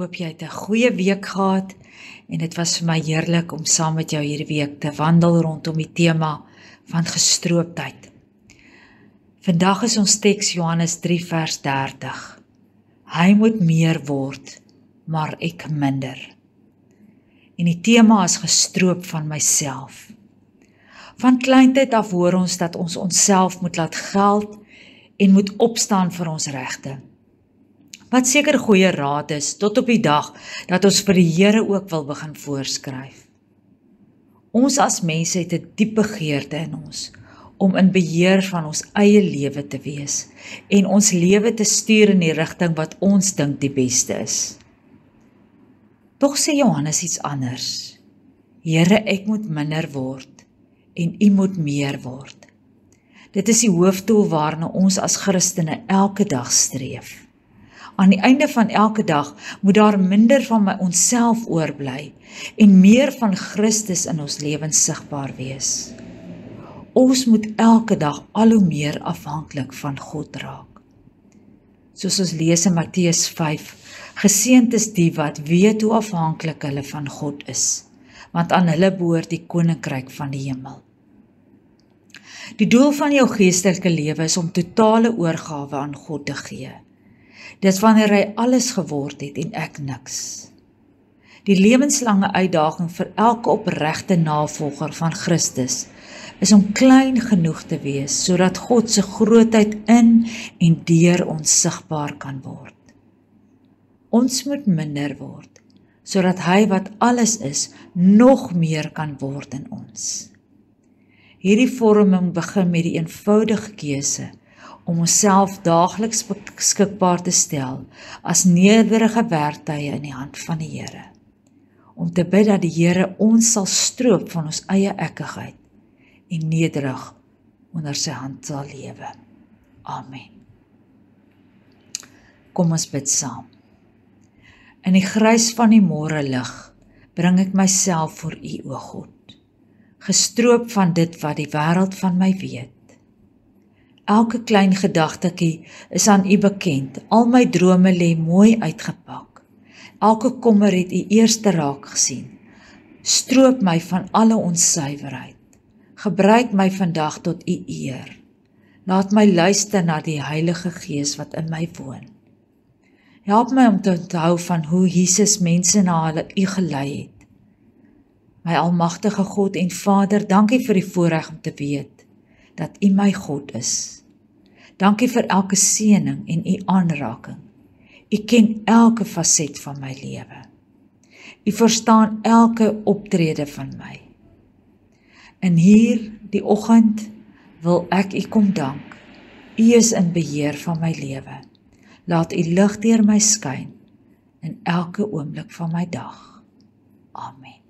hoop jy het 'n goeie week gehad en dit was vir my heerlik om saam met jou hierdie week te wandel rondom die tema van gestrooptheid. Vandag is ons teks Johannes 3 vers 30. Hy moet meer word, maar ek minder. En die tema is gestroop van myself. Van kleintyd af hoor ons dat ons onsself moet laat geld en moet opstaan vir ons regte. Wat seker goeie raad is, tot op die dag dat ons vir die Here ook wil begin voorskryf. Ons as mense het 'n diep begeerte in ons, om in beheer van ons eie lewe te wees, en ons lewe te stuur in die rigting wat ons dink die beste is. Tog sê Johannes iets anders. Here, ek moet minder word, en U moet meer word. Dit is die hoofdoel waarna ons as Christene elke dag streef. Aan die einde van elke dag moet daar minder van onsself oorbly en meer van Christus in ons lewens sigbaar wees. Ons moet elke dag al hoe meer afhanklik van God raak. Soos ons lees in Matteus 5, geseënd is die wat weet hoe afhanklik hulle van God is, want aan hulle behoort die koninkryk van die hemel. Die doel van jou geestelike lewe is om totale oorgawe aan God te gee. Dit is wanneer hy alles geword het en ek niks. Die lewenslange uitdaging vir elke opregte navolger van Christus is om klein genoeg te wees, sodat God se grootheid in en deur ons sigbaar kan word. Ons moet minder word, sodat hy wat alles is, nog meer kan word in ons. Hierdie vorming begin met die eenvoudige keuse om onsself daagliks beskikbaar te stel as nederige werktuie in die hand van die Here. Om te bid dat die Here ons sal stroop van ons eie ekkigheid en nederig onder sy hand sal lewe. Amen. Kom ons bid saam. In die grys van die môre lig bring ek myself voor U, o God, gestroop van dit wat die wêreld van my weet. Elke klein gedagtetjie is aan U bekend, al my drome lê mooi uitgepak. Elke kommer het U eerste raak gesien. Stroop my van alle onsuiverheid. Gebruik my vandag tot U eer. Laat my luister na die Heilige Gees wat in my woon. Help my om te onthou van hoe Jesus mense na hulle U gelei het. My almagtige God en Vader, dankie vir die voorreg om te weet dat U my God is. Dankie vir elke seëning en U aanraking. U ken elke faset van my lewe. U verstaan elke optrede van my. En hier die oggend wil ek U kom dank. U is in beheer van my lewe. Laat U lig deur my skyn in elke oomblik van my dag. Amen.